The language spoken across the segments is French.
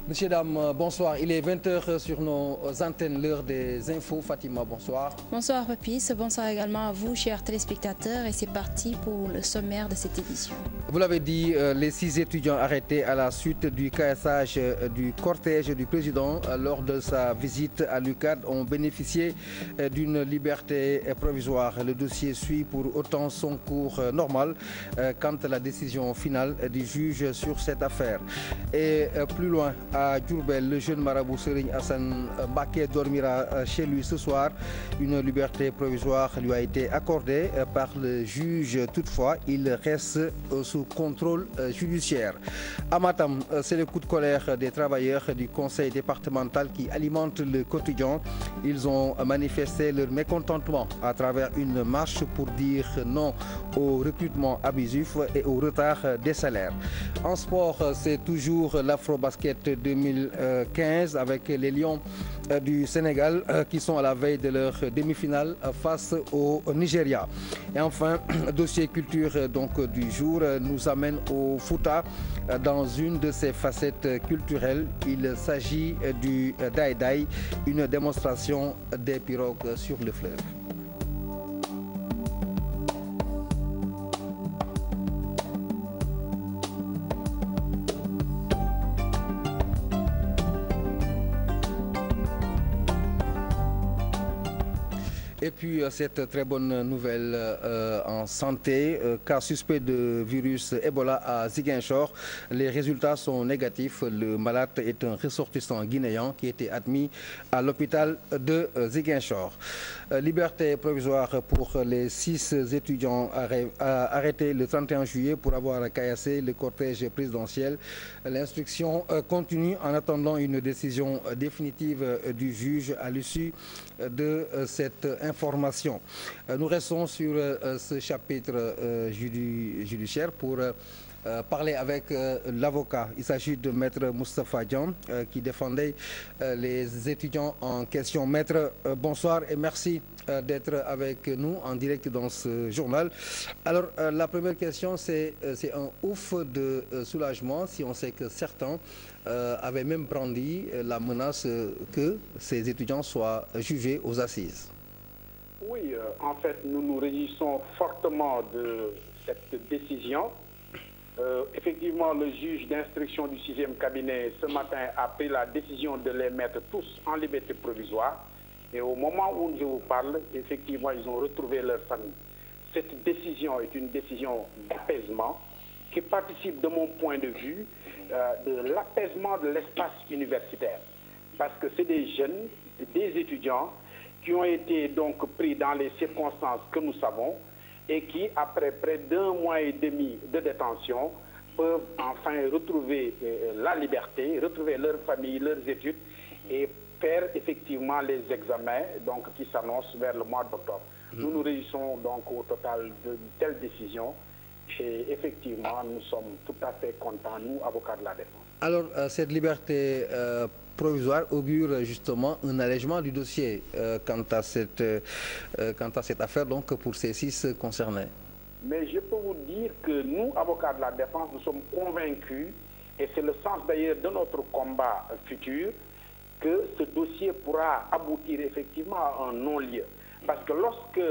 Messieurs, dames, bonsoir. Il est 20 h sur nos antennes, l'heure des infos. Fatima, bonsoir. Bonsoir Papis, bonsoir également à vous, chers téléspectateurs. Et c'est parti pour le sommaire de cette édition. Vous l'avez dit, les 6 étudiants arrêtés à la suite du cassage du cortège du président lors de sa visite à l'UCAD ont bénéficié d'une liberté provisoire. Le dossier suit pour autant son cours normal quant à la décision finale du juge sur cette affaire. Et plus loin, à Diourbel, le jeune marabout Serigne Hassan Mbacké dormira chez lui ce soir. Une liberté provisoire lui a été accordée par le juge. Toutefois, il reste sous contrôle judiciaire. À Matam, c'est le coup de colère des travailleurs du conseil départemental qui alimente le quotidien. Ils ont manifesté leur mécontentement à travers une marche pour dire non au recrutement abusif et au retard des salaires. En sport, c'est toujours l'Afrobasket 2015 avec les Lions du Sénégal qui sont à la veille de leur demi-finale face au Nigeria. Et enfin, dossier culture donc du jour nous amène au Fouta dans une de ses facettes culturelles. Il s'agit du Daï-Daï, une démonstration des pirogues sur le fleuve. Et puis cette très bonne nouvelle en santé, cas suspect de virus Ebola à Ziguinchor. Les résultats sont négatifs. Le malade est un ressortissant guinéen qui était admis à l'hôpital de Ziguinchor. Liberté provisoire pour les 6 étudiants arrêtés le 31 juillet pour avoir caillassé le cortège présidentiel. L'instruction continue en attendant une décision définitive du juge à l'issue de cette information. Nous restons sur ce chapitre judiciaire pour parler avec l'avocat. Il s'agit de Maître Moustapha Dian qui défendait les étudiants en question. Maître, bonsoir et merci d'être avec nous en direct dans ce journal. Alors, la première question, c'est un ouf de soulagement si on sait que certains avaient même brandi la menace que ces étudiants soient jugés aux assises. Oui, en fait, nous nous réjouissons fortement de cette décision. Effectivement, le juge d'instruction du 6e cabinet ce matin a pris la décision de les mettre tous en liberté provisoire. Et au moment où je vous parle, effectivement, ils ont retrouvé leur famille. Cette décision est une décision d'apaisement qui participe, de mon point de vue, de l'apaisement de l'espace universitaire. Parce que c'est des jeunes, des étudiants qui ont été donc pris dans les circonstances que nous savons et qui, après près d'1 mois et demi de détention, peuvent enfin retrouver la liberté, retrouver leur famille, leurs études et faire effectivement les examens donc, qui s'annoncent vers le mois d'octobre. Nous nous réjouissons donc au total de telles décisions et effectivement nous sommes tout à fait contents, nous, avocats de la défense. Alors, cette liberté provisoire augure justement un allègement du dossier quant à cette affaire donc pour ces 6 concernés. Mais je peux vous dire que nous, avocats de la défense, nous sommes convaincus, et c'est le sens d'ailleurs de notre combat futur, que ce dossier pourra aboutir effectivement à un non-lieu. Parce que lorsque,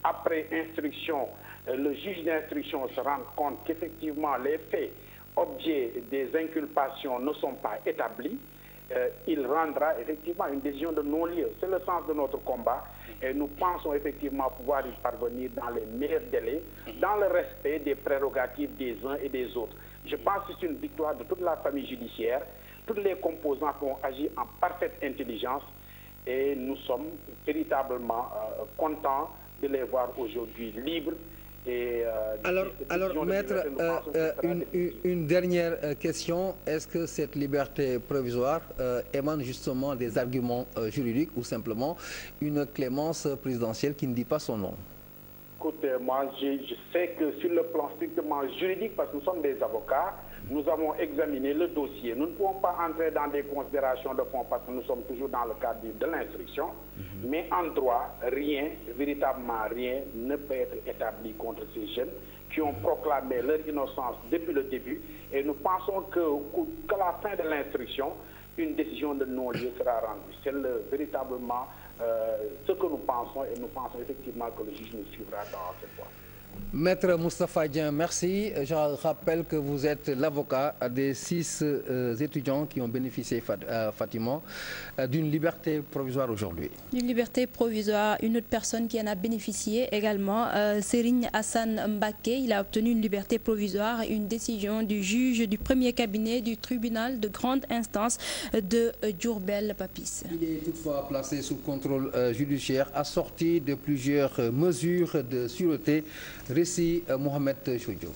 après instruction, le juge d'instruction se rend compte qu'effectivement les faits, objets des inculpations ne sont pas établis, il rendra effectivement une décision de non-lieu. C'est le sens de notre combat et nous pensons effectivement pouvoir y parvenir dans les meilleurs délais, dans le respect des prérogatives des uns et des autres. Je pense que c'est une victoire de toute la famille judiciaire. Toutes les composantes ont agi en parfaite intelligence et nous sommes véritablement contents de les voir aujourd'hui libres. Et, alors maître, une dernière question. Est-ce que cette liberté provisoire émane justement des arguments juridiques ou simplement une clémence présidentielle qui ne dit pas son nom? Écoutez, moi je sais que sur le plan strictement juridique, parce que nous sommes des avocats, nous avons examiné le dossier. Nous ne pouvons pas entrer dans des considérations de fond parce que nous sommes toujours dans le cadre de l'instruction. Mais en droit, rien, véritablement rien, ne peut être établi contre ces jeunes qui ont proclamé leur innocence depuis le début. Et nous pensons qu'à la fin de l'instruction, une décision de non-lieu sera rendue. C'est véritablement ce que nous pensons, et nous pensons effectivement que le juge nous suivra dans cette voie. Maître Moustapha Dieng, merci. Je rappelle que vous êtes l'avocat des 6 étudiants qui ont bénéficié, Fatima, d'une liberté provisoire aujourd'hui. D'une liberté provisoire, une autre personne qui en a bénéficié également, Serigne Hassan Mbaké, il a obtenu une liberté provisoire, une décision du juge du premier cabinet du tribunal de grande instance de Diourbel, Papis. Il est toutefois placé sous contrôle judiciaire, assorti de plusieurs mesures de sûreté. Récit Mohamed Choudjo.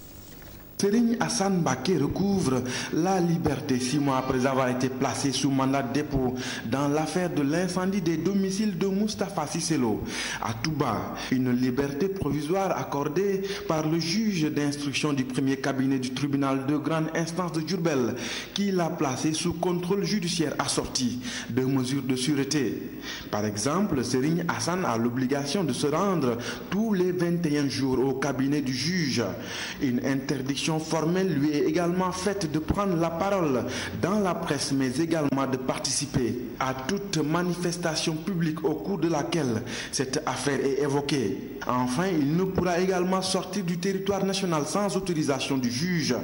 Serigne Hassan Mbaké recouvre la liberté 6 mois après avoir été placé sous mandat de dépôt dans l'affaire de l'incendie des domiciles de Moustapha Cissé Lo à Touba. Une liberté provisoire accordée par le juge d'instruction du premier cabinet du tribunal de grande instance de Diourbel qui l'a placé sous contrôle judiciaire assorti de mesures de sûreté. Par exemple, Serigne Hassan a l'obligation de se rendre tous les 21 jours au cabinet du juge. Une interdiction formelle lui est également faite de prendre la parole dans la presse, mais également de participer à toute manifestation publique au cours de laquelle cette affaire est évoquée. Enfin, il ne pourra également sortir du territoire national sans autorisation du juge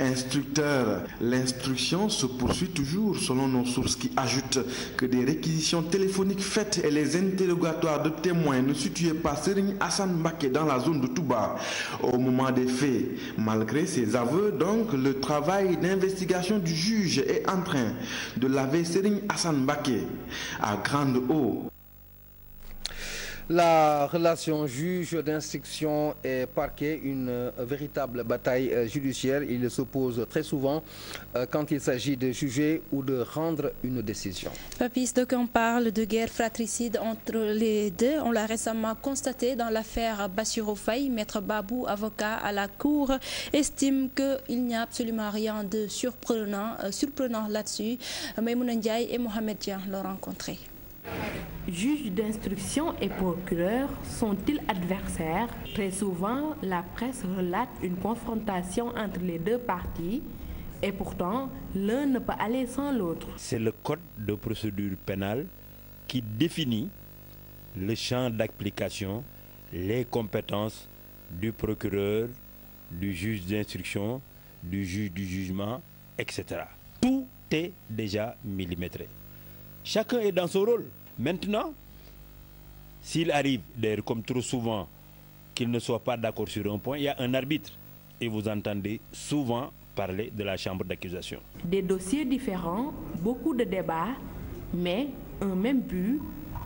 instructeur. L'instruction se poursuit toujours selon nos sources qui ajoutent que des réquisitions téléphoniques faites et les interrogatoires de témoins ne situaient pas Serigne Hassan Mbaké dans la zone de Touba au moment des faits. Malgré ses aveux, donc, le travail d'investigation du juge est en train de laver Serigne Hassan Mbaké à grande eau. La relation juge d'instruction et parquet, une véritable bataille judiciaire. Il s'oppose très souvent quand il s'agit de juger ou de rendre une décision. Papis, donc on parle de guerre fratricide entre les deux. On l'a récemment constaté dans l'affaire Bassirou Faye. Maître Babou, avocat à la Cour, estime qu'il n'y a absolument rien de surprenant là-dessus. Maïmouna Ndiaye et Mohamed Dieng l'ont rencontré. Juges d'instruction et procureurs sont-ils adversaires? Très souvent, la presse relate une confrontation entre les deux parties et pourtant, l'un ne peut aller sans l'autre. C'est le code de procédure pénale qui définit le champ d'application, les compétences du procureur, du juge d'instruction, du juge du jugement, etc. Tout est déjà millimétré. Chacun est dans son rôle. Maintenant, s'il arrive, d'ailleurs comme trop souvent, qu'il ne soit pas d'accord sur un point, il y a un arbitre. Et vous entendez souvent parler de la chambre d'accusation. Des dossiers différents, beaucoup de débats, mais un même but.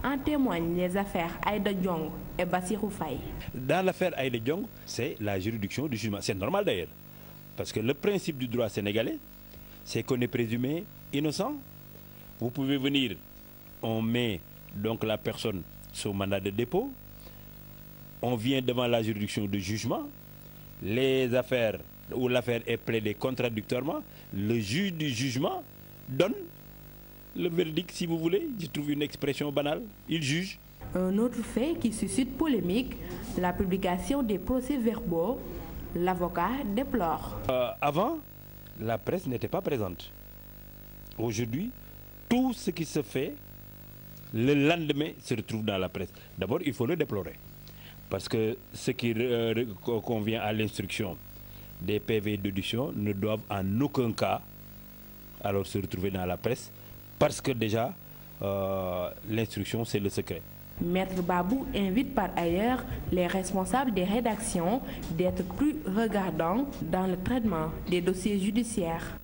En témoignent les affaires Aïda Diong et Bassirou Faye. Dans l'affaire Aïda Diong, c'est la juridiction du jugement. C'est normal d'ailleurs. Parce que le principe du droit sénégalais, c'est qu'on est présumé innocent. Vous pouvez venir, on met donc la personne sous mandat de dépôt, on vient devant la juridiction de jugement, les affaires où l'affaire est plaidée contradictoirement, le juge du jugement donne le verdict, si vous voulez. Je trouve une expression banale, il juge. Un autre fait qui suscite polémique, la publication des procès-verbaux, l'avocat déplore. Avant, la presse n'était pas présente. Aujourd'hui, tout ce qui se fait, le lendemain, se retrouve dans la presse. D'abord, il faut le déplorer. Parce que ce qui convient à l'instruction des PV d'audition ne doivent en aucun cas alors se retrouver dans la presse. Parce que déjà, l'instruction, c'est le secret. Maître Babou invite par ailleurs les responsables des rédactions d'être plus regardants dans le traitement des dossiers judiciaires.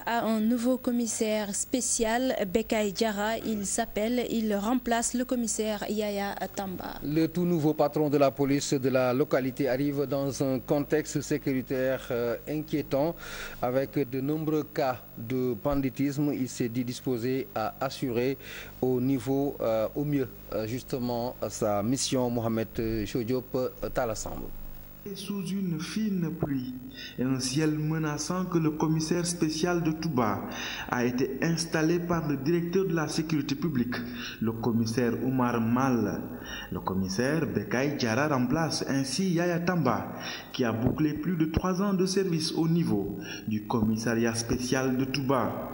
À un nouveau commissaire spécial, Bekay Diarra, il remplace le commissaire Yaya Tamba. Le tout nouveau patron de la police de la localité arrive dans un contexte sécuritaire inquiétant avec de nombreux cas de banditisme. Il s'est dit disposé à assurer au mieux justement sa mission. Mohamed Chodiop Talassamble. Sous une fine pluie et un ciel menaçant que le commissaire spécial de Touba a été installé par le directeur de la sécurité publique, le commissaire Oumar Mal. Le commissaire Bekay Diarra remplace ainsi Yaya Tamba, qui a bouclé plus de 3 ans de service au niveau du commissariat spécial de Touba.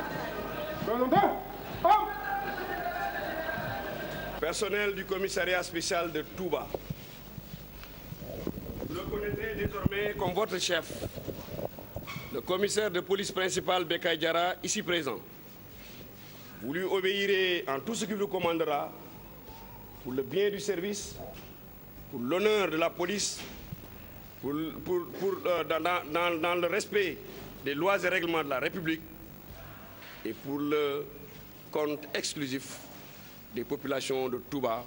Personnel du commissariat spécial de Touba, vous le connaissez désormais comme votre chef, le commissaire de police principal Bekay Diarra, ici présent. Vous lui obéirez en tout ce qu'il vous commandera pour le bien du service, pour l'honneur de la police, dans le respect des lois et règlements de la République et pour le compte exclusif des populations de Touba.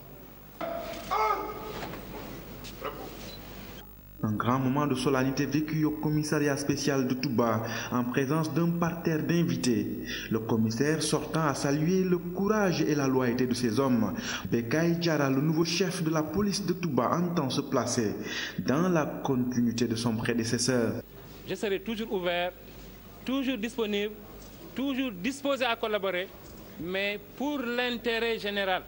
Un grand moment de solennité vécu au commissariat spécial de Touba en présence d'un parterre d'invités. Le commissaire sortant a salué le courage et la loyauté de ses hommes. Bekay Diarra, le nouveau chef de la police de Touba, entend se placer dans la continuité de son prédécesseur. Je serai toujours ouvert, toujours disponible, toujours disposé à collaborer, mais pour l'intérêt général,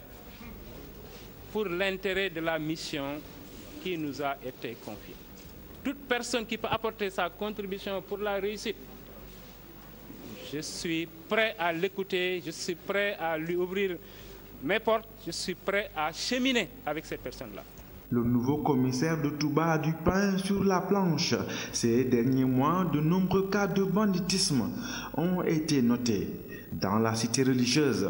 pour l'intérêt de la mission qui nous a été confiée. Toute personne qui peut apporter sa contribution pour la réussite, je suis prêt à l'écouter, je suis prêt à lui ouvrir mes portes, je suis prêt à cheminer avec cette personne-là. Le nouveau commissaire de Touba a du pain sur la planche. Ces derniers mois, de nombreux cas de banditisme ont été notés dans la cité religieuse.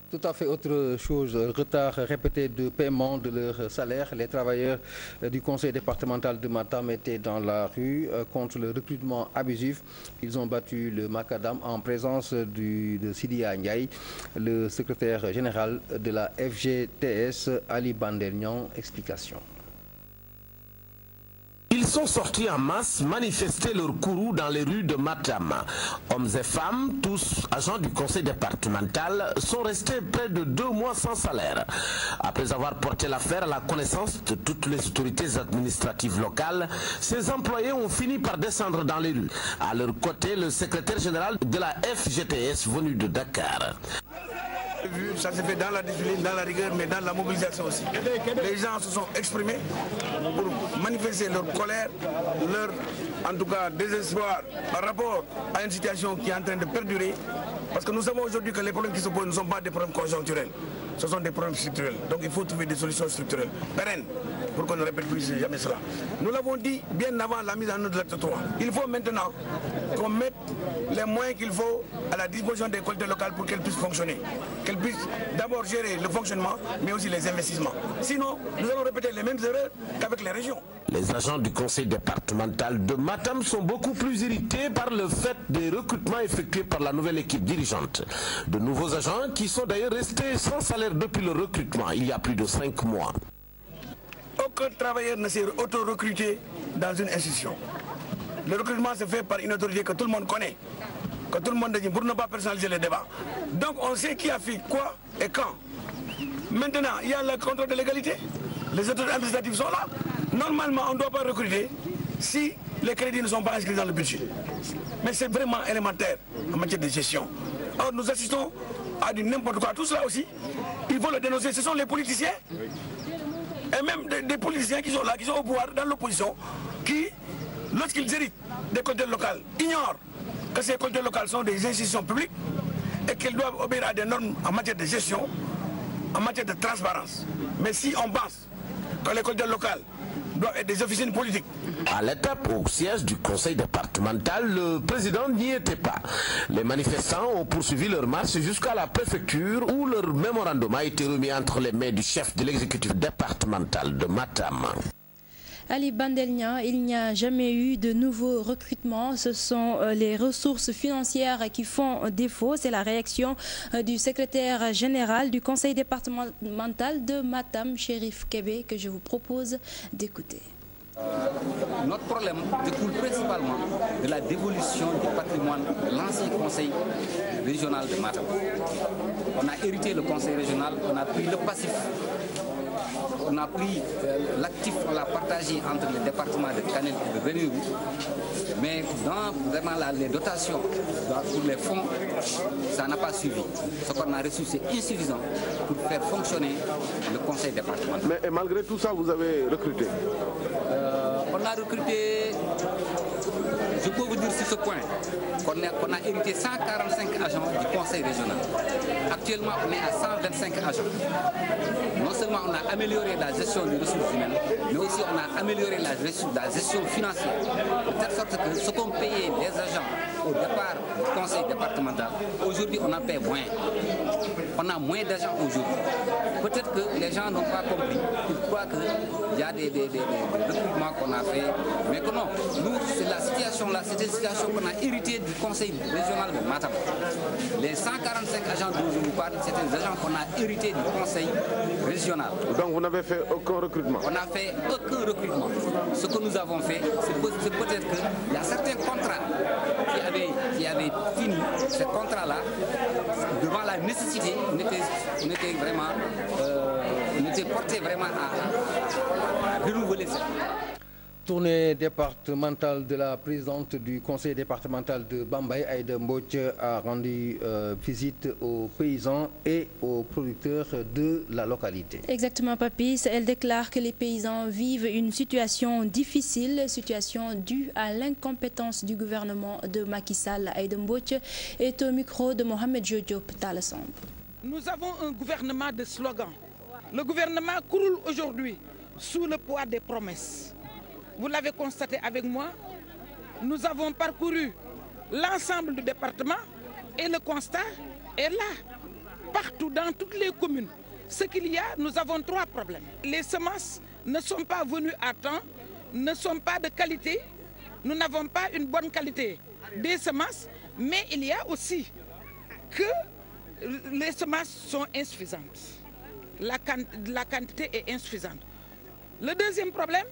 Tout à fait autre chose, retard répété de paiement de leur salaire. Les travailleurs du conseil départemental de Matam étaient dans la rue contre le recrutement abusif. Ils ont battu le macadam en présence de Sidia Ndiaye, le secrétaire général de la FGTS, Ali Bandelnian. Explication. Ils sont sortis en masse manifester leur courroux dans les rues de Matam. Hommes et femmes, tous agents du conseil départemental, sont restés près de 2 mois sans salaire. Après avoir porté l'affaire à la connaissance de toutes les autorités administratives locales, ces employés ont fini par descendre dans les rues. À leur côté, le secrétaire général de la FGTS venu de Dakar. Ça s'est fait dans la discipline, dans la rigueur, mais dans la mobilisation aussi. Les gens se sont exprimés pour manifester leur colère, leur, en tout cas, désespoir par rapport à une situation qui est en train de perdurer. Parce que nous savons aujourd'hui que les problèmes qui se posent ne sont pas des problèmes conjoncturels, ce sont des problèmes structurels. Donc il faut trouver des solutions structurelles, pérennes, pour qu'on ne répète plus jamais cela. Nous l'avons dit bien avant la mise en œuvre de l'acte 3. Il faut maintenant qu'on mette les moyens qu'il faut à la disposition des collectivités locales pour qu'elles puissent fonctionner. Qu'elles puissent d'abord gérer le fonctionnement, mais aussi les investissements. Sinon, nous allons répéter les mêmes erreurs qu'avec les régions. Les agents du conseil départemental de Matam sont beaucoup plus irrités par le fait des recrutements effectués par la nouvelle équipe dirigeante. De nouveaux agents qui sont d'ailleurs restés sans salaire depuis le recrutement il y a plus de 5 mois. Aucun travailleur ne s'est auto-recruté dans une institution. Le recrutement se fait par une autorité que tout le monde connaît, que tout le monde dit pour ne pas personnaliser les débats. Donc on sait qui a fait quoi et quand. Maintenant, il y a le contrôle de l'égalité. Les autorités administratives sont là. Normalement, on ne doit pas recruter si les crédits ne sont pas inscrits dans le budget. Mais c'est vraiment élémentaire en matière de gestion. Or, nous assistons à du n'importe quoi. Tout cela aussi, il faut le dénoncer. Ce sont les politiciens et même des politiciens qui sont là, qui sont au pouvoir dans l'opposition, qui, lorsqu'ils héritent des collectivités locales, ignorent que ces collectivités locales sont des institutions publiques et qu'elles doivent obéir à des normes en matière de gestion, en matière de transparence. Mais si on pense que les collectivités locales doivent être des officines politiques. À l'étape au siège du conseil départemental, le président n'y était pas. Les manifestants ont poursuivi leur marche jusqu'à la préfecture où leur mémorandum a été remis entre les mains du chef de l'exécutif départemental de Matam. Ali Bandelnian, il n'y a jamais eu de nouveaux recrutements. Ce sont les ressources financières qui font défaut. C'est la réaction du secrétaire général du conseil départemental de Matam, Chérif Kébé, que je vous propose d'écouter. Notre problème découle principalement de la dévolution du patrimoine de l'ancien conseil régional de Matam. On a hérité le conseil régional, on a pris le passif. on a pris l'actif, on l'a partagé entre les départements de Kanel et de Benue, mais dans vraiment les dotations pour les fonds, ça n'a pas suivi. Ce qu'on a reçu, c'est insuffisant pour faire fonctionner le conseil départemental. Mais malgré tout ça, vous avez recruté? On a recruté, je peux vous dire sur ce point, qu'on a hérité 145 agents du conseil régional. Actuellement, on est à 125 agents. Non seulement on a amélioré la gestion des ressources humaines, mais aussi on a amélioré la gestion financière. De telle sorte que ce qu'on payait les agents au départ du conseil départemental, aujourd'hui on en paie moins. On a moins d'agents aujourd'hui. Peut-être que les gens n'ont pas compris. Ils croient qu'il y a des recrutements qu'on a fait, mais que non. Nous, c'est la situation là, c'est une situation qu'on a héritée du conseil régional de Matam. Les 145 agents dont je vous parle, c'est des agents qu'on a hérités du conseil régional. Donc vous n'avez fait aucun recrutement? On n'a fait aucun recrutement. Ce que nous avons fait, c'est peut-être qu'il y a certains contrats qui avaient fini. Ces contrats-là, devant la nécessité, on était porté vraiment à renouveler ça. Tournée départementale de la présidente du conseil départemental de Bambey, Aïda Mbodj, a rendu visite aux paysans et aux producteurs de la localité. Exactement, Papis. Elle déclare que les paysans vivent une situation difficile, situation due à l'incompétence du gouvernement de Macky Sall. Aïda Mbodj est au micro de Mohamed Diop Talassamba. Nous avons un gouvernement de slogans. Le gouvernement croule aujourd'hui sous le poids des promesses. Vous l'avez constaté avec moi, nous avons parcouru l'ensemble du département et le constat est là. Partout dans toutes les communes, ce qu'il y a, nous avons trois problèmes. Les semences ne sont pas venues à temps, ne sont pas de qualité, nous n'avons pas une bonne qualité des semences, mais il y a aussi que les semences sont insuffisantes. La quantité est insuffisante. Le deuxième problème,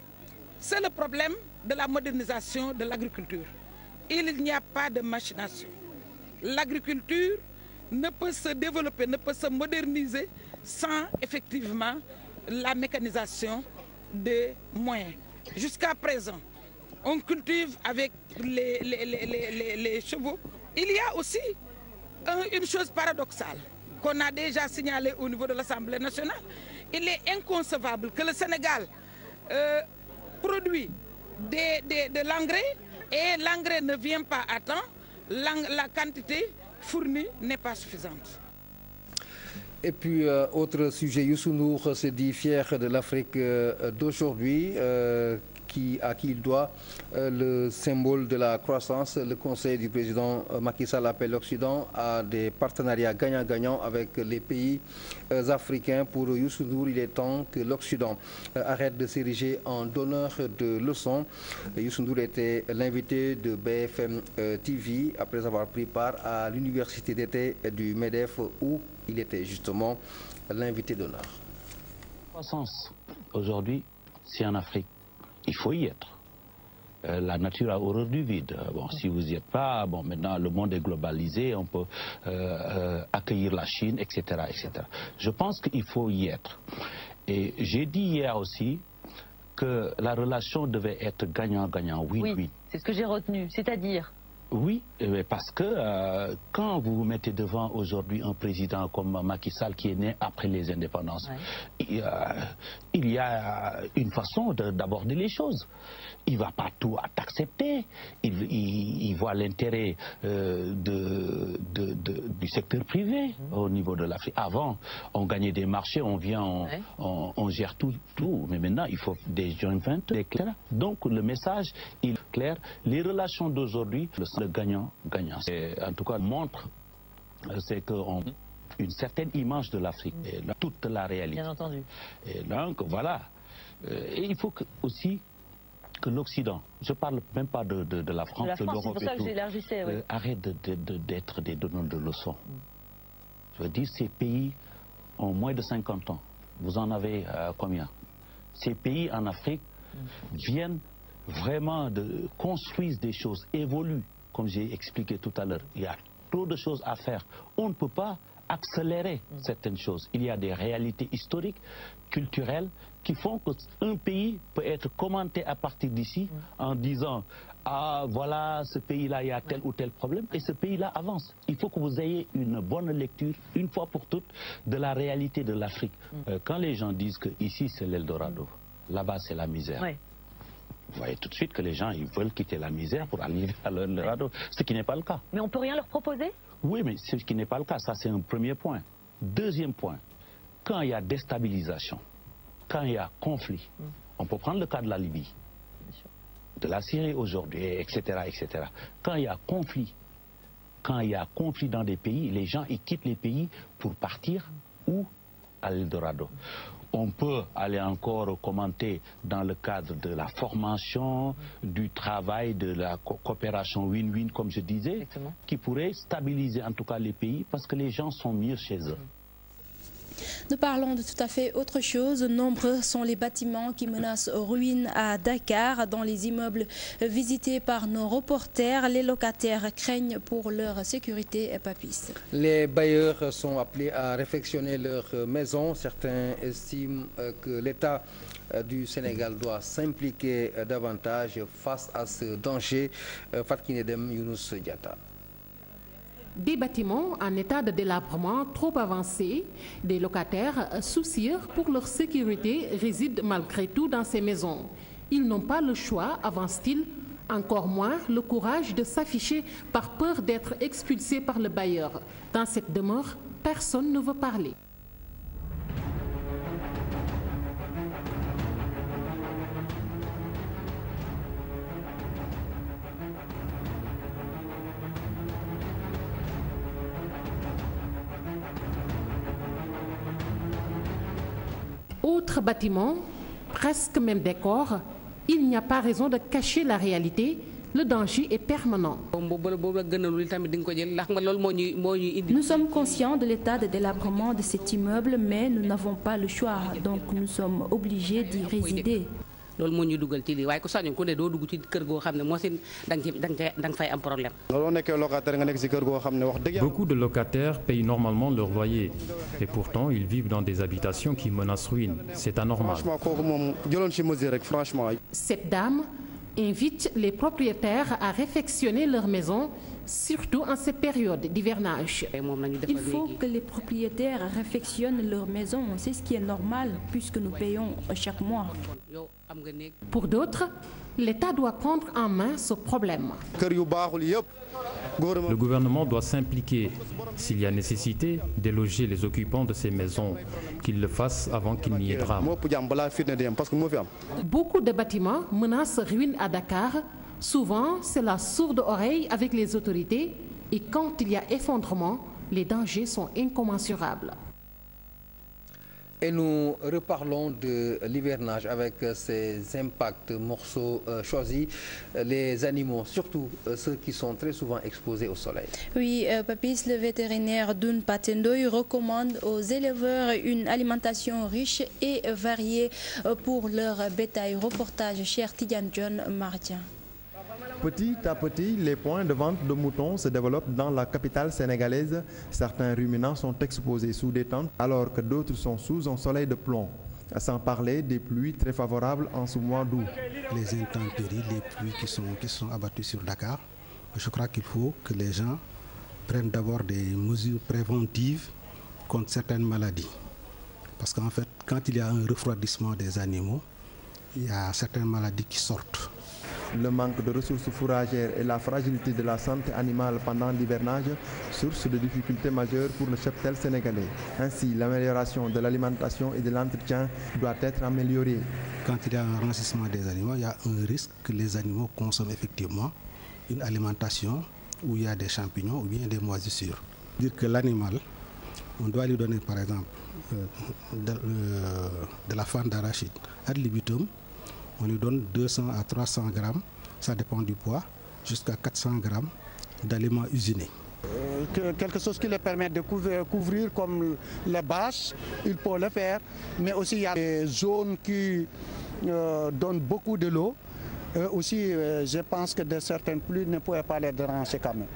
c'est le problème de la modernisation de l'agriculture. Il n'y a pas de machination. L'agriculture ne peut se développer, ne peut se moderniser sans effectivement la mécanisation des moyens. Jusqu'à présent, on cultive avec les chevaux. Il y a aussi une chose paradoxale qu'on a déjà signalée au niveau de l'Assemblée nationale. Il est inconcevable que le Sénégal produit de l'engrais et l'engrais ne vient pas à temps, la quantité fournie n'est pas suffisante. Et puis, autre sujet, Youssou N'Dour se dit fier de l'Afrique d'aujourd'hui, à qui il doit le symbole de la croissance. Le conseil du président Macky Sall appelle l'Occident à des partenariats gagnant-gagnant avec les pays africains. Pour Youssou N'Dour, il est temps que l'Occident arrête de s'ériger en donneur de leçons. Youssou N'Dour était l'invité de BFM TV après avoir pris part à l'université d'été du MEDEF où il était justement l'invité d'honneur. La croissance, aujourd'hui, c'est en Afrique. Il faut y être. La nature a horreur du vide. Bon, si vous n'y êtes pas, bon, maintenant le monde est globalisé, on peut accueillir la Chine, etc., etc. Je pense qu'il faut y être. Et j'ai dit hier aussi que la relation devait être gagnant-gagnant. Oui. C'est ce que j'ai retenu, c'est-à-dire? Oui, parce que quand vous vous mettez devant aujourd'hui un président comme Macky Sall qui est né après les indépendances, il y a une façon d'aborder les choses. Il ne va pas tout accepter. Il voit l'intérêt du secteur privé au niveau de l'Afrique. Avant, on gagnait des marchés, on vient, on gère tout. Mais maintenant, il faut des joint ventures, etc. Donc le message est clair. Les relations d'aujourd'hui, le gagnant-gagnant. En tout cas, montre c'est une certaine image de l'Afrique, toute la réalité. Bien entendu. Et donc, voilà. Et il faut aussi que l'Occident, je ne parle même pas de la France, de l'Europe et tout, arrête d'être des donneurs de leçons. Je veux dire, ces pays ont moins de 50 ans. Vous en avez combien? Ces pays en Afrique viennent vraiment construisent des choses, évoluent, comme j'ai expliqué tout à l'heure. Il y a trop de choses à faire. On ne peut pas accélérer certaines choses. Il y a des réalités historiques, culturelles, qui font qu'un pays peut être commenté à partir d'ici en disant « Ah, voilà, ce pays-là, il y a tel ou tel problème » et ce pays-là avance. Il faut que vous ayez une bonne lecture, une fois pour toutes, de la réalité de l'Afrique. Quand les gens disent que ici c'est l'Eldorado, là-bas c'est la misère, vous voyez tout de suite que les gens ils veulent quitter la misère pour arriver à l'Eldorado, ce qui n'est pas le cas. Mais on ne peut rien leur proposer? Oui, mais ce qui n'est pas le cas, ça c'est un premier point. Deuxième point, quand il y a déstabilisation, quand il y a conflit, on peut prendre le cas de la Libye, de la Syrie aujourd'hui, etc., etc. Quand il y a conflit dans des pays, les gens ils quittent les pays pour partir où? À l'Eldorado. On peut aller encore commenter dans le cadre de la formation, du travail, de la coopération win-win, comme je disais, qui pourrait stabiliser en tout cas les pays parce que les gens sont mieux chez eux. Nous parlons de tout à fait autre chose. Nombreux sont les bâtiments qui menacent ruine à Dakar. Dans les immeubles visités par nos reporters, les locataires craignent pour leur sécurité. Papis. Les bailleurs sont appelés à réfectionner leurs maisons. Certains estiment que l'État du Sénégal doit s'impliquer davantage face à ce danger. Fatou Nedem, Younous Diatta. Des bâtiments en état de délabrement trop avancé, des locataires soucieux pour leur sécurité résident malgré tout dans ces maisons. Ils n'ont pas le choix, avance-t-il, encore moins le courage de s'afficher par peur d'être expulsés par le bailleur. Dans cette demeure, personne ne veut parler. Autre bâtiment, presque même décor, il n'y a pas raison de cacher la réalité, le danger est permanent. Nous sommes conscients de l'état de délabrement de cet immeuble, mais nous n'avons pas le choix, donc nous sommes obligés d'y résider. Beaucoup de locataires payent normalement leur loyer et pourtant ils vivent dans des habitations qui menacent ruine. C'est anormal. Cette dame invite les propriétaires à réfectionner leur maison, surtout en cette période d'hivernage. Il faut que les propriétaires réfectionnent leur maison. C'est ce qui est normal puisque nous payons chaque mois. Pour d'autres, l'État doit prendre en main ce problème. Le gouvernement doit s'impliquer. S'il y a nécessité, déloger les occupants de ces maisons, qu'ils le fassent avant qu'il n'y ait drame. Beaucoup de bâtiments menacent ruine à Dakar. Souvent, c'est la sourde oreille avec les autorités et quand il y a effondrement, les dangers sont incommensurables. Et nous reparlons de l'hivernage avec ses impacts morceaux choisis, les animaux, surtout ceux qui sont très souvent exposés au soleil. Oui, Papis, le vétérinaire Doun Patendoy recommande aux éleveurs une alimentation riche et variée pour leur bétail. Reportage cher Tidiane John Martien. Petit à petit, les points de vente de moutons se développent dans la capitale sénégalaise. Certains ruminants sont exposés sous des tentes alors que d'autres sont sous un soleil de plomb. Sans parler des pluies très favorables en ce mois d'août. Les intempéries, les pluies qui sont abattues sur Dakar, je crois qu'il faut que les gens prennent d'abord des mesures préventives contre certaines maladies. Parce qu'en fait, quand il y a un refroidissement des animaux, il y a certaines maladies qui sortent. Le manque de ressources fourragères et la fragilité de la santé animale pendant l'hivernage, source de difficultés majeures pour le cheptel sénégalais. Ainsi, l'amélioration de l'alimentation et de l'entretien doit être améliorée. Quand il y a un rancissement des animaux, il y a un risque que les animaux consomment effectivement une alimentation où il y a des champignons ou bien des moisissures. Dire que l'animal, on doit lui donner par exemple de la farine d'arachide ad libitum. On lui donne 200 à 300 grammes, ça dépend du poids, jusqu'à 400 grammes d'aliments usinés. Quelque chose qui leur permet de couvrir comme les bâches, il peut le faire, mais aussi il y a des zones qui donnent beaucoup de l'eau. Aussi, je pense que de certaines pluies ne pouvaient pas les déranger quand même.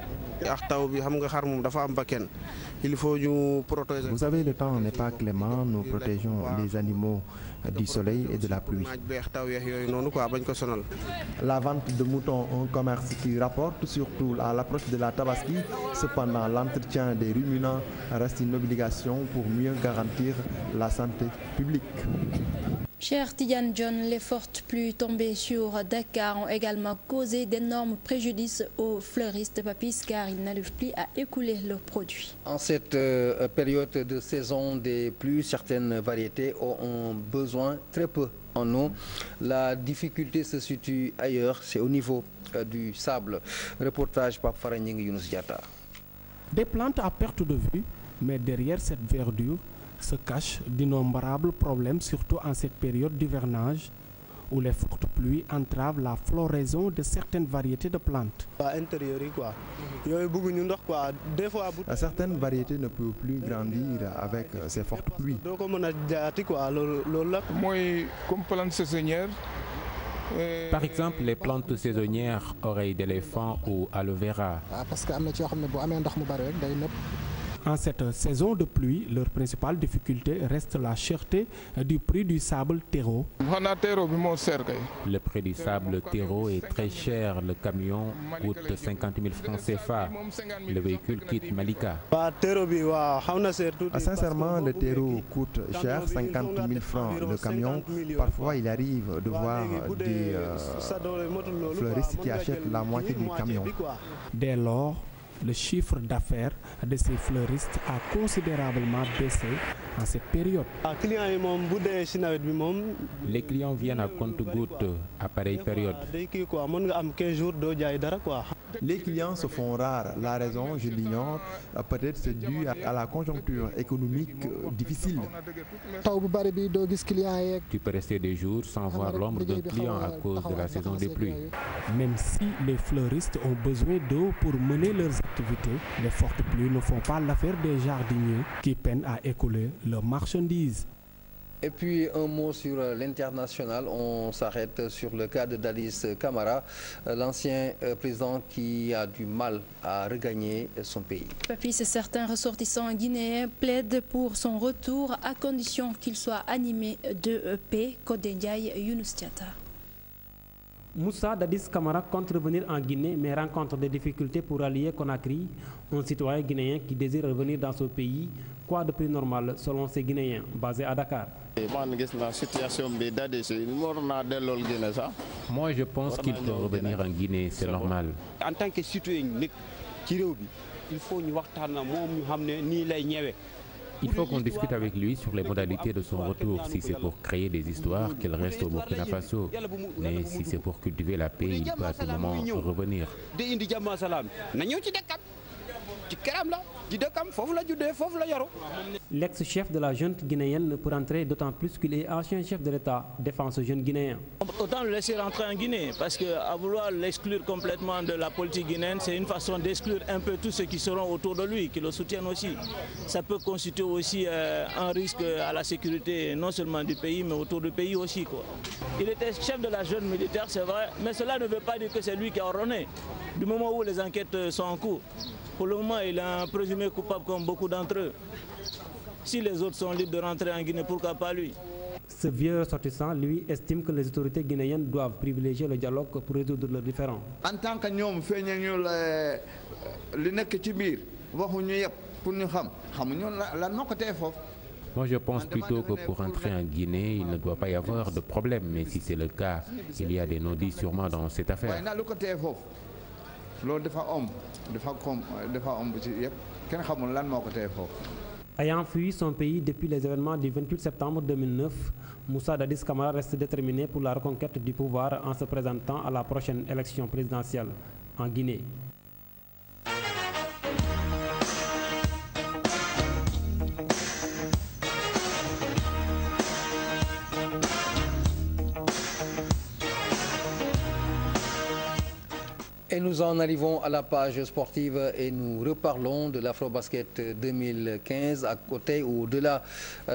Vous savez, le temps n'est pas clément, nous protégeons les animaux du soleil et de la pluie. La vente de moutons, un commerce qui rapporte surtout à l'approche de la Tabaski. Cependant, l'entretien des ruminants reste une obligation pour mieux garantir la santé publique. Cher Tidiane John, les fortes pluies tombées sur Dakar ont également causé d'énormes préjudices aux fleuristes papis car ils n'arrivent plus à écouler leurs produits. En cette période de saison des pluies, certaines variétés ont besoin très peu en eau. La difficulté se situe ailleurs, c'est au niveau du sable. Reportage par Faranying Younous Diatta. Des plantes à perte de vue, mais derrière cette verdure se cachent d'innombrables problèmes, surtout en cette période d'hivernage où les fortes pluies entravent la floraison de certaines variétés de plantes. Certaines variétés ne peuvent plus grandir avec ces fortes pluies. Par exemple, les plantes saisonnières, oreilles d'éléphant ou aloe vera. En cette saison de pluie, leur principale difficulté reste la cherté du prix du sable terreau. Le prix du sable terreau est très cher. Le camion coûte 50 000 francs CFA. Le véhicule quitte Malika. Sincèrement, le terreau coûte cher, 50 000 francs le camion. Parfois, il arrive de voir des fleuristes qui achètent la moitié du camion. Dès lors, le chiffre d'affaires de ces fleuristes a considérablement baissé en cette période. Les clients viennent à compte-gouttes à pareille période. Les clients se font rares. La raison, je l'ignore. Peut-être c'est dû à la conjoncture économique difficile. Tu peux rester des jours sans voir l'ombre d'un client à cause de la saison des pluies. Même si les fleuristes ont besoin d'eau pour mener leurs activités, les fortes pluies ne font pas l'affaire des jardiniers qui peinent à écouler leurs marchandises. Et puis un mot sur l'international, on s'arrête sur le cas de Dadis Camara, l'ancien président qui a du mal à regagner son pays. Papis, certains ressortissants guinéens plaident pour son retour à condition qu'il soit animé de paix. Code Ndiaye, Younous Diatta. Moussa Dadis Camara compte revenir en Guinée mais rencontre des difficultés pour allier Conakry, un citoyen guinéen qui désire revenir dans ce pays. Quoi de plus normal selon ces Guinéens basés à Dakar? Moi je pense qu'il peut revenir en Guinée, c'est normal. En tant que citoyen, il faut Il faut qu'on discute avec lui sur les modalités de son retour. Si c'est pour créer des histoires, qu'il reste au Burkina Faso. Mais si c'est pour cultiver la paix, il peut à tout moment revenir. L'ex-chef de la junte guinéenne ne peut rentrer d'autant plus qu'il est ancien chef de l'État, défend ce jeune Guinéen. Autant le laisser rentrer en Guinée, parce qu'à vouloir l'exclure complètement de la politique guinéenne, c'est une façon d'exclure un peu tous ceux qui seront autour de lui, qui le soutiennent aussi. Ça peut constituer aussi un risque à la sécurité, non seulement du pays, mais autour du pays aussi, quoi. Il était chef de la junte militaire, c'est vrai, mais cela ne veut pas dire que c'est lui qui a ordonné, du moment où les enquêtes sont en cours. Pour le moment, il est un présumé coupable comme beaucoup d'entre eux. Si les autres sont libres de rentrer en Guinée, pourquoi pas lui? Ce vieux ressortissant, lui, estime que les autorités guinéennes doivent privilégier le dialogue pour résoudre leurs différends. En tant que nous faisons Moi je pense plutôt que pour entrer en Guinée, il ne doit pas y avoir de problème. Mais si c'est le cas, il y a des non-dits sûrement dans cette affaire. Ayant fui son pays depuis les événements du 28 septembre 2009, Moussa Dadis Camara reste déterminé pour la reconquête du pouvoir en se présentant à la prochaine élection présidentielle en Guinée. Et nous en arrivons à la page sportive et nous reparlons de l'Afrobasket 2015. À côté ou au-delà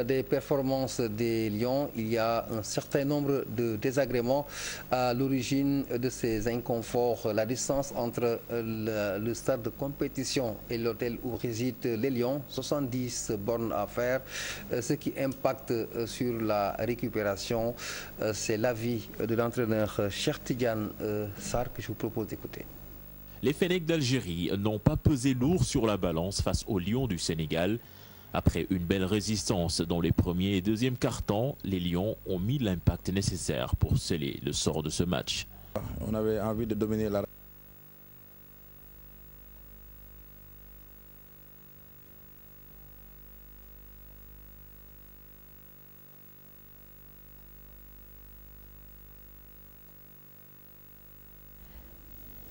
des performances des Lions, il y a un certain nombre de désagréments à l'origine de ces inconforts. La distance entre le stade de compétition et l'hôtel où résident les Lions, 70 bornes à faire, ce qui impacte sur la récupération. C'est l'avis de l'entraîneur Cheikh Tidiane Sarr que je vous propose d'écouter. Les Fennecs d'Algérie n'ont pas pesé lourd sur la balance face aux Lions du Sénégal. Après une belle résistance dans les premiers et deuxièmes quart-temps, les Lions ont mis l'impact nécessaire pour sceller le sort de ce match. On avait envie de dominer la...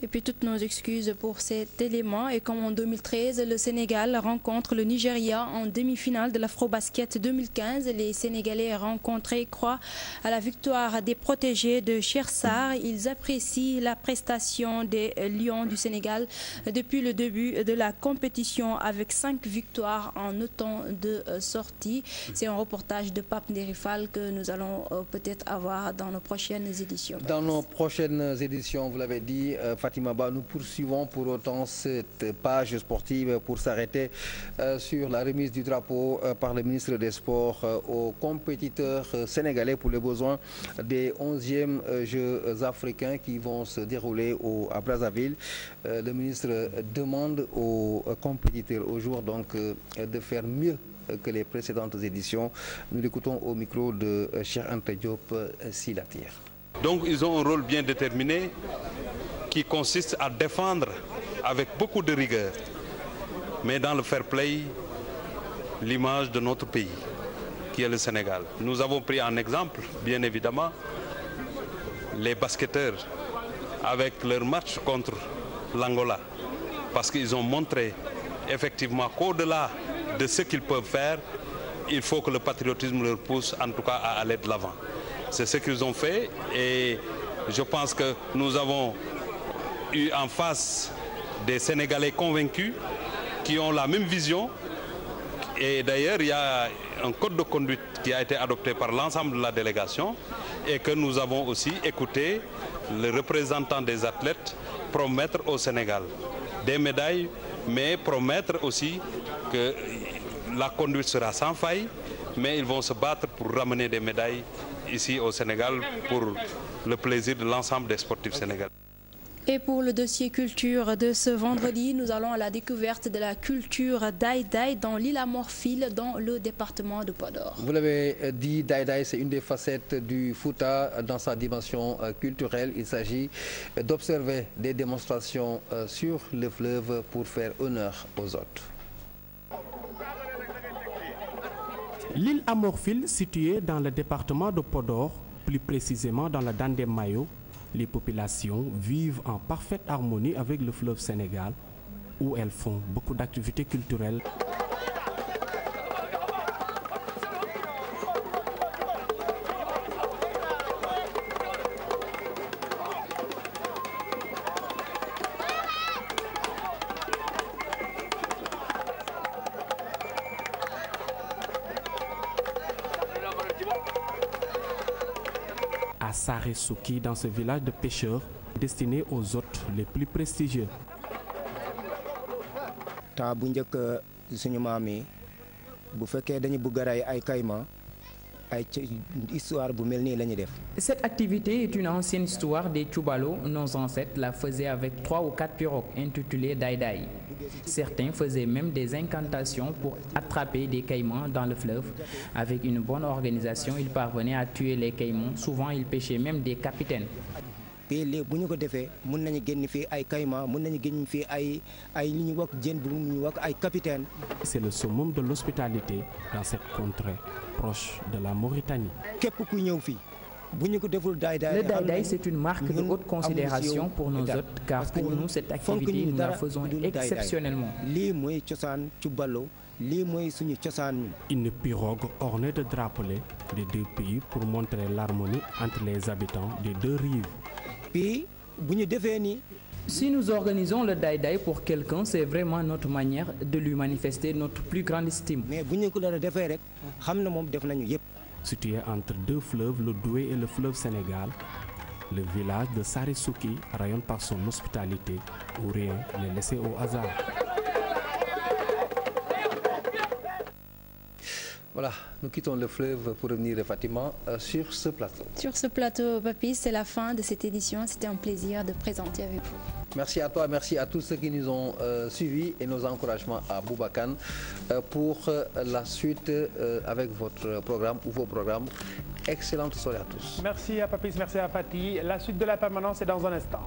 Et puis toutes nos excuses pour cet élément. Et comme en 2013, le Sénégal rencontre le Nigeria en demi-finale de l'Afrobasket 2015. Les Sénégalais rencontrés croient à la victoire des protégés de Cheikh Sarr. Ils apprécient la prestation des Lions du Sénégal depuis le début de la compétition avec 5 victoires en autant de sorties. C'est un reportage de Pape Nderifal que nous allons peut-être avoir dans nos prochaines éditions. Dans nos prochaines éditions, vous l'avez dit, Fatima Ba, nous poursuivons pour autant cette page sportive pour s'arrêter sur la remise du drapeau par le ministre des Sports aux compétiteurs sénégalais pour les besoins des 11e Jeux africains qui vont se dérouler à Brazzaville. Le ministre demande aux compétiteurs au jour donc de faire mieux que les précédentes éditions. Nous l'écoutons au micro de Cheikh Anta Diop Silatir. Donc ils ont un rôle bien déterminé qui consiste à défendre avec beaucoup de rigueur, mais dans le fair play, l'image de notre pays, qui est le Sénégal. Nous avons pris en exemple, bien évidemment, les basketteurs avec leur match contre l'Angola, parce qu'ils ont montré effectivement qu'au-delà de ce qu'ils peuvent faire, il faut que le patriotisme leur pousse en tout cas à aller de l'avant. C'est ce qu'ils ont fait et je pense que nous avons eu en face des Sénégalais convaincus qui ont la même vision. Et d'ailleurs, il y a un code de conduite qui a été adopté par l'ensemble de la délégation et que nous avons aussi écouté le représentant des athlètes promettre au Sénégal des médailles, mais promettre aussi que la conduite sera sans faille, mais ils vont se battre pour ramener des médailles ici au Sénégal pour le plaisir de l'ensemble des sportifs sénégalais. Et pour le dossier culture de ce vendredi, nous allons à la découverte de la culture Daïdaï dans l'île Amorphile, dans le département de Podor. Vous l'avez dit, Daïdaï, c'est une des facettes du Fouta dans sa dimension culturelle. Il s'agit d'observer des démonstrations sur le fleuve pour faire honneur aux hôtes. L'île Amorphile, située dans le département de Podor, plus précisément dans la Dandemayo, les populations vivent en parfaite harmonie avec le fleuve Sénégal, où elles font beaucoup d'activités culturelles. À Saresouki, dans ce village de pêcheurs destiné aux hôtes les plus prestigieux. Cette activité est une ancienne histoire des Tchoubalo. Nos ancêtres la faisaient avec 3 ou 4 pirogues intitulées Daïdaï. Certains faisaient même des incantations pour attraper des caïmans dans le fleuve. Avec une bonne organisation, ils parvenaient à tuer les caïmans. Souvent, ils pêchaient même des capitaines. C'est le summum de l'hospitalité dans cette contrée proche de la Mauritanie. Le Daïdaï, c'est une marque de haute considération pour nos hôtes, car pour nous, cette activité, nous la faisons exceptionnellement. Une pirogue ornée de drapelets des 2 pays pour montrer l'harmonie entre les habitants des 2 rives. Si nous organisons le Daïdaï pour quelqu'un, c'est vraiment notre manière de lui manifester notre plus grande estime. Situé entre deux fleuves, le Doué et le fleuve Sénégal, le village de Sarissouki rayonne par son hospitalité où rien n'est laissé au hasard. Voilà, nous quittons le fleuve pour revenir, Fatima, sur ce plateau. Sur ce plateau, Papy, c'est la fin de cette édition. C'était un plaisir de présenter avec vous. Merci à toi, merci à tous ceux qui nous ont suivis et nos encouragements à Boubakan pour la suite avec votre programme ou vos programmes. Excellente soirée à tous. Merci à Papis, merci à Fatih. La suite de la permanence est dans un instant.